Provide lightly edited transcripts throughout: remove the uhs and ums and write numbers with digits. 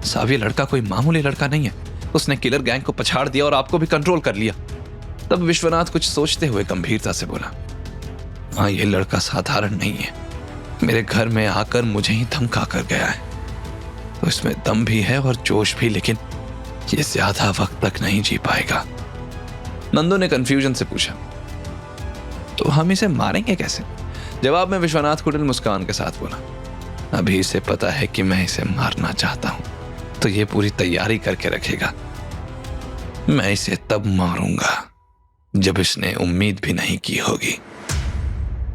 साहब ये लड़का कोई मामूली लड़का नहीं है, उसने किलर गैंग को पछाड़ दिया और आपको भी कंट्रोल कर लिया। तब विश्वनाथ कुछ सोचते हुए गंभीरता से बोला, हाँ ये लड़का साधारण नहीं है, मेरे घर में आकर मुझे ही धमका कर गया है, तो इसमें दम भी है और जोश भी, लेकिन ये ज्यादा वक्त तक नहीं जी पाएगा। नंदू ने कंफ्यूजन से पूछा, तो हम इसे मारेंगे कैसे? जवाब में विश्वनाथ कुटिल मुस्कान के साथ बोला, अभी इसे पता है कि मैं इसे मारना चाहता हूं, तो ये पूरी तैयारी करके रखेगा। मैं इसे तब मारूंगा जब इसने उम्मीद भी नहीं की होगी।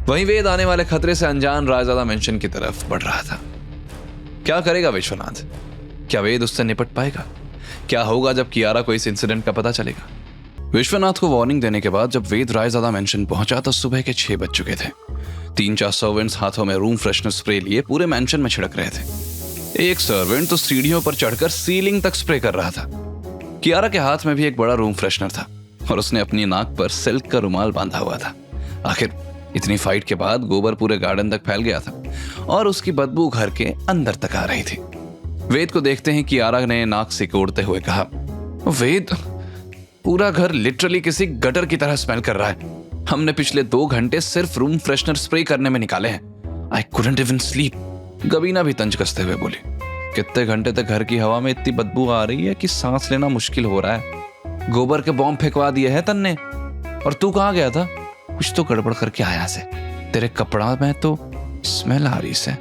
वहीं वेद आने वाले खतरे से अनजान रायजादा मेंशन की तरफ बढ़ रहा था। क्या करेगा विश्वनाथ? क्या वेद उससे निपट पाएगा? क्या होगा जब कियारा को इस इंसिडेंट का पता चलेगा? विश्वनाथ को वार्निंग देने के बाद जब वेद रायजादा मेंशन पहुंचा तो सुबह के 6 बज चुके थे। 3-4 सर्वेंट्स हाथों में रूम फ्रेशनर स्प्रे लिए पूरे मेंशन में छिड़क रहे थे। एक सर्वेंट तो सीढ़ियों पर चढ़कर सीलिंग तक स्प्रे कर रहा था। कियारा के हाथ में भी एक बड़ा रूम फ्रेशनर था और उसने अपनी नाक पर सिल्क का रुमाल बांधा हुआ था। आखिर इतनी फाइट के बाद गोबर पूरे गार्डन तक फैल गया था और उसकी बदबू घर के अंदर तक आ रही थी। वेद को देखते ही कियारा ने नाक सिकोड़ते हुए कहा, वेद, पूरा घर लिटरली किसी गटर की तरह स्मेल कर रहा है। हमने पिछले 2 घंटे सिर्फ रूम फ्रेशनर स्प्रे करने में निकाले हैं। I couldn't even sleep. गबीना भी तंज कसते हुए बोली, कितने घंटे तक घर की हवा में इतनी बदबू आ रही है कि सांस लेना मुश्किल हो रहा है। गोबर के बॉम्ब फेंकवा दिए हैं तन्ने। और तू कहाँ गया था? कुछ तो गड़बड़ करके आया से, तेरे कपड़ा में तो स्मेल आ रही से।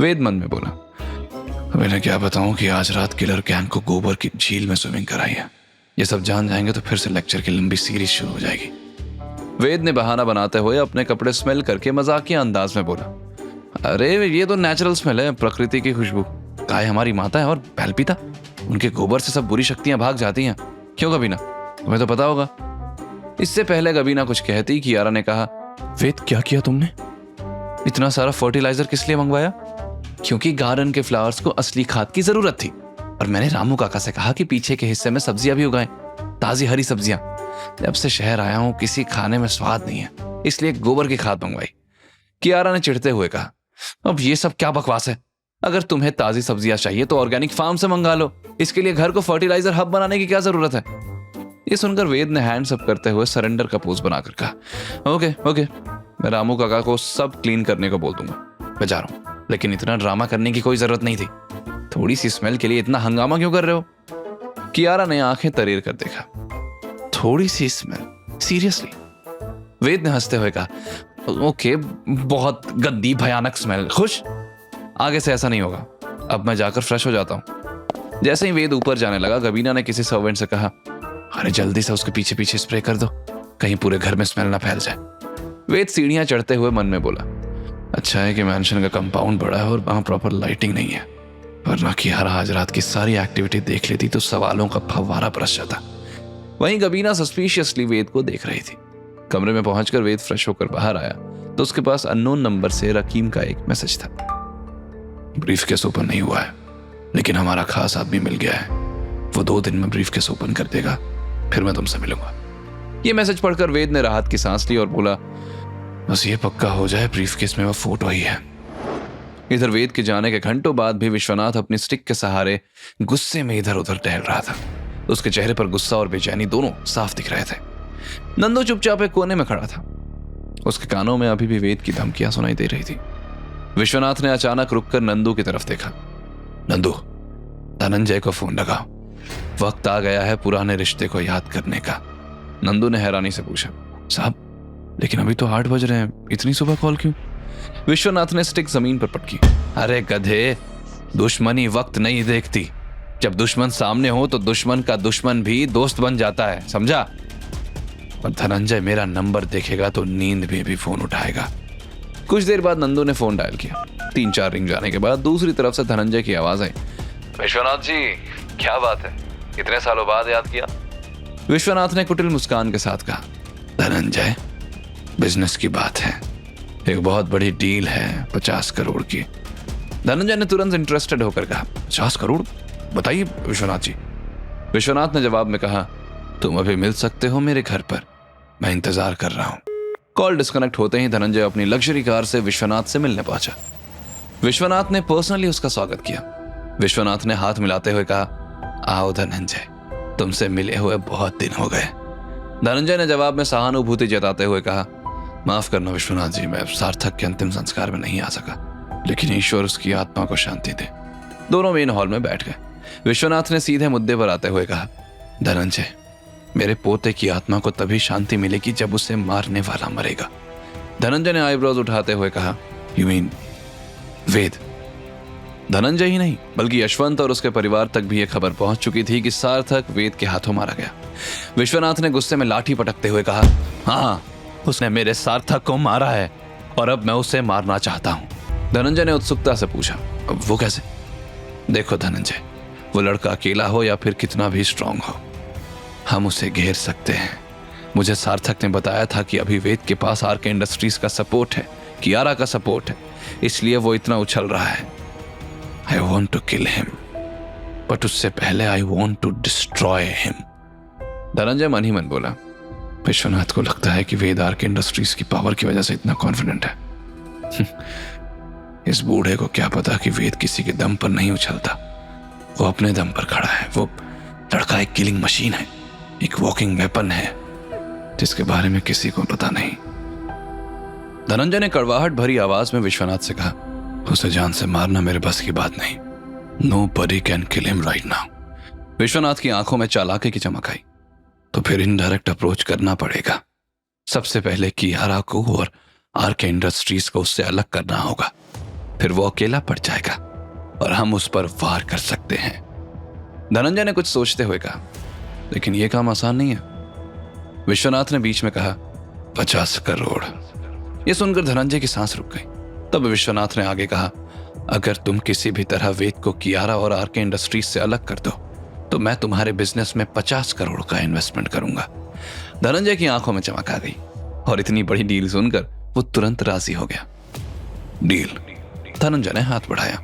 वेद मन में बोला, मैंने क्या बताऊं कि आज रात किलर गैंग को गोबर की झील में स्विमिंग कराई है। ये सब जान जाएंगे तो फिर से लेक्चर की लंबी सीरीज शुरू हो जाएगी। वेद ने बहाना बनाते हुए अपने कपड़े स्मेल करके मजाकिया अंदाज में बोला, अरे ये तो नेचुरल स्मेल है, प्रकृति की खुशबू। गाय हमारी माता है और बैल पिता, उनके गोबर से सब बुरी शक्तियां भाग जाती हैं। क्यों गबीना, तुम्हें तो पता होगा। इससे पहले गबीना कुछ कहती कियारा ने कहा, वेद क्या किया तुमने? इतना सारा फर्टिलाइजर किस लिए मंगवाया? क्योंकि गार्डन के फ्लावर्स को असली खाद की जरूरत थी और मैंने रामू काका से कहा कि पीछे के हिस्से में सब्जियां भी उगाएं, ताजी हरी सब्जियां। जब से शहर आया हूं किसी खाने में स्वाद नहीं है, इसलिए गोबर की खाद मंगवाई। कियारा ने चिढ़ते हुए कहा, अब ये सब क्या बकवास है? अगर तुम्हें ताजी सब्जियां चाहिए तो ऑर्गेनिक फार्म से मंगा लो। इसके लिए घर को फर्टिलाइजर हब बनाने की क्या जरूरत है? ये सुनकर वेद ने हैंड्स अप करते हुए सरेंडर का पोज बनाकर कहा, ओके, मैं रामू काका को सब क्लीन करने को बोल दूंगा। मैं जा रहा हूं, लेकिन इतना ड्रामा करने की कोई जरूरत नहीं थी। थोड़ी सी स्मेल के लिए इतना हंगामा क्यों कर रहे हो? कियारा ने आंखें तरीर कर देखा, थोड़ी सी स्मेल? सीरियसली? वेद ने हंसते हुए कहा, ओके, बहुत गंदी भयानक स्मेल। खुश? आगे से ऐसा नहीं होगा। अब मैं जाकर फ्रेश हो जाता हूं। जैसे ही वेद ऊपर जाने लगा, गबीना ने किसी सर्वेंट से कहा, अरे जल्दी से उसके पीछे पीछे स्प्रे कर दो, कहीं पूरे घर में स्मेल ना फैल जाए। वेद सीढ़ियां चढ़ते हुए मन में बोला, अच्छा है कि मैंशन का कंपाउंड बड़ा है और वहां प्रॉपर लाइटिंग नहीं है, वरना कियारा आज रात की सारी एक्टिविटी देख लेती तो सवालों का फव्वारा बरस जाता। वहीं गबीना सस्पिशियसली वेद को देख रही थी। कमरे में पहुंचकर वेद फ्रेश होकर बाहर आया तो उसके पास अननोन नंबर से रकीम का एक मैसेज था, ब्रीफकेस ओपन नहीं हुआ है, लेकिन हमारा खास आदमी मिल गया है। वो 2 दिन में ब्रीफकेस ओपन कर देगा, फिर मैं तुमसे मिलूंगा। ये मैसेज पढ़कर वेद ने राहत की सांस ली और बोला, बस ये पक्का हो जाए ब्रीफकेस में वो फोटो ही है। इधर वेद के जाने के घंटों बाद भी विश्वनाथ अपनी स्टिक के सहारे गुस्से में इधर उधर टहल रहा था। उसके चेहरे पर गुस्सा और बेचैनी दोनों साफ दिख रहे थे। नंदू चुपचाप एक कोने में खड़ा था। उसके कानों में अभी भी वेद की धमकियां सुनाई दे रही थी। विश्वनाथ ने अचानक रुककर नंदू की तरफ देखा। नंदू, धनंजय को फोन लगाओ, वक्त आ गया है पुराने रिश्ते को याद करने का। नंदू ने हैरानी से पूछा, साहब लेकिन अभी तो 8 बज रहे हैं, इतनी सुबह कॉल क्यों? विश्वनाथ ने स्टिक जमीन पर पटकी। अरे गधे, दुश्मनी वक्त नहीं देखती। जब दुश्मन सामने हो तो दुश्मन का दुश्मन भी दोस्त बन जाता है, समझा? और धनंजय मेरा नंबर देखेगा तो नींद में भी फोन उठाएगा। कुछ देर बाद नंदू ने फोन डायल किया। 3-4 रिंग जाने के बाद दूसरी तरफ से धनंजय की आवाज आई, विश्वनाथ जी, क्या बात है, इतने सालों बाद याद किया? विश्वनाथ ने कुटिल मुस्कान के साथ कहा, धनंजय, बिजनेस की बात है, एक बहुत बड़ी डील है 50 करोड़ की। धनंजय ने तुरंत इंटरेस्टेड होकर कहा, 50 करोड़? बताइए विश्वनाथ जी। विश्वनाथ ने जवाब में कहा, तुम अभी मिल सकते हो मेरे घर पर, मैं इंतजार कर रहा हूं। कॉल डिस्कनेक्ट होते ही धनंजय अपनी लग्जरी कार से विश्वनाथ से मिलने पहुंचा। विश्वनाथ ने पर्सनली उसका स्वागत किया। विश्वनाथ ने हाथ मिलाते हुए कहा, आओ धनंजय, तुमसे मिले हुए बहुत दिन हो गए। धनंजय ने जवाब में सहानुभूति जताते हुए कहा, माफ करना विश्वनाथ जी, मैं सार्थक के अंतिम संस्कार में नहीं आ सका, लेकिन ईश्वर उसकी आत्मा को शांति दे। दोनों मेन हॉल में बैठ गए। विश्वनाथ ने सीधे मुद्दे पर आते हुए कहा, धनंजय, मेरे पोते की आत्मा को तभी शांति मिलेगी जब उसे मारने वाला मरेगा। धनंजय ने आईब्रोज उठाते हुए कहा, यू मीन वेद? धनंजय ही नहीं बल्कि यशवंत और उसके परिवार तक भी यह खबर पहुंच चुकी थी कि सार्थक वेद के हाथों मारा गया। विश्वनाथ ने गुस्से में लाठी पटकते हुए कहा, हाँ, उसने मेरे सार्थक को मारा है और अब मैं उसे मारना चाहता हूं। धनंजय ने उत्सुकता से पूछा, वो कैसे? देखो धनंजय, वो लड़का अकेला हो या फिर कितना भी स्ट्रांग हो, हम उसे घेर सकते हैं। मुझे सार्थक ने बताया था कि अभी वेद के पास आरके इंडस्ट्रीज का सपोर्ट है, कियारा का सपोर्ट है, इसलिए वो इतना उछल रहा है। I want to kill him, but उससे पहले I want to destroy him। Dhananjay मन ही मन बोला, विश्वनाथ को लगता है कि वेद आरके इंडस्ट्रीज की पावर की वजह से इतना कॉन्फिडेंट है। इस बूढ़े को क्या पता कि वेद किसी के दम पर नहीं उछलता, वो अपने दम पर खड़ा है। वो लड़का एक किलिंग मशीन है, एक वॉकिंग वेपन है जिसके बारे में किसी को पता नहीं। धनंजय ने कड़वाहट भरी आवाज में विश्वनाथ से कहा, उसे जान से मारना मेरे बस की बात नहीं। Nobody can kill him right now। Vishwanath की आंखों में चालाकी की चमक आई। तो फिर इनडायरेक्ट अप्रोच करना पड़ेगा। सबसे पहले कियारा को और आरके इंडस्ट्रीज को उससे अलग करना होगा, फिर वो अकेला पड़ जाएगा और हम उस पर वार कर सकते हैं। धनंजय ने कुछ सोचते हुए कहा, लेकिन यह काम आसान नहीं है। विश्वनाथ ने बीच में कहा, 50 करोड़। यह सुनकर धनंजय की सांस रुक गई। तब विश्वनाथ ने आगे कहा, अगर तुम किसी भी तरह वेद को कियारा और आरके इंडस्ट्रीज से अलग कर दो तो मैं तुम्हारे बिजनेस में 50 करोड़ का इन्वेस्टमेंट करूंगा। धनंजय की आंखों में चमक आ गई और इतनी बड़ी डील सुनकर वो तुरंत राजी हो गया। डील। धनंजय ने हाथ बढ़ाया,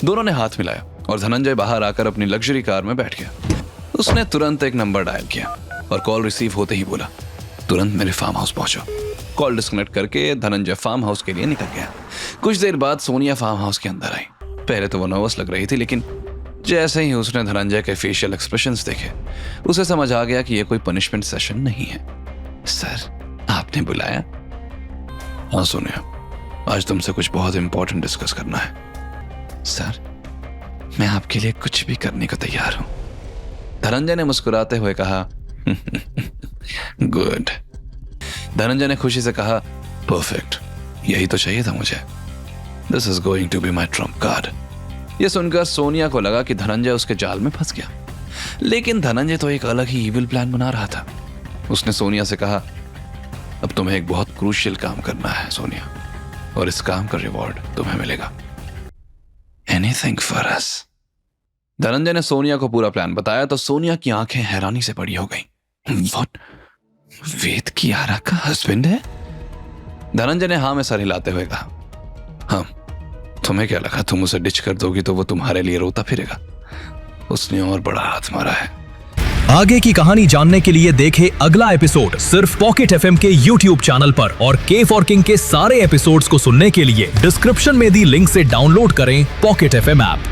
दोनों ने हाथ मिलाया और धनंजय बाहर आकर अपनी लग्जरी कार में बैठ गया। उसने तुरंत एक नंबर डायल किया और कॉल रिसीव होते ही बोला, तुरंत मेरे फार्म हाउस पहुंचो। कॉल डिस्कनेक्ट करके धनंजय फार्म हाउस के लिए निकल गया। कुछ देर बाद सोनिया फार्म हाउस के अंदर आई। पहले तो वो नर्वस लग रही थी, लेकिन जैसे ही उसने धनंजय के फेशियल एक्सप्रेशंस देखे उसे समझ आ गया कि यह कोई पनिशमेंट सेशन नहीं है। सर, आपने बुलाया? हाँ सोनिया, आज तुमसे कुछ बहुत इंपॉर्टेंट डिस्कस करना है। सर, मैं आपके लिए कुछ भी करने को तैयार हूं। धनंजय ने मुस्कुराते हुए कहा, गुड। धनंजय ने खुशी से कहा, परफेक्ट, यही तो चाहिए था मुझे। This is going to be my trump card. यह सुनकर सोनिया को लगा कि धनंजय उसके जाल में फंस गया, लेकिन धनंजय तो एक अलग ही इविल प्लान बना रहा था। उसने सोनिया से कहा, अब तुम्हें एक बहुत क्रूशियल काम करना है सोनिया, और इस काम का रिवॉर्ड तुम्हें मिलेगा। Anything for us. धनंजय ने सोनिया को पूरा प्लान बताया तो सोनिया की आंखें हैरानी से बड़ी हो गईं। व्हाट? वेद कियारा का हस्बैंड है? धनंजय ने हाँ में सर हिलाते हुए कहा, हाँ। तुम्हें क्या लगा तुम उसे डिच कर दोगी तो वो तुम्हारे लिए रोता फिरेगा? उसने और बड़ा हाथ मारा है। आगे की कहानी जानने के लिए देखें अगला एपिसोड सिर्फ पॉकेट एफएम के YouTube चैनल पर, और के फॉर किंग के सारे एपिसोड्स को सुनने के लिए डिस्क्रिप्शन में दी लिंक से डाउनलोड करें पॉकेट एफएम ऐप।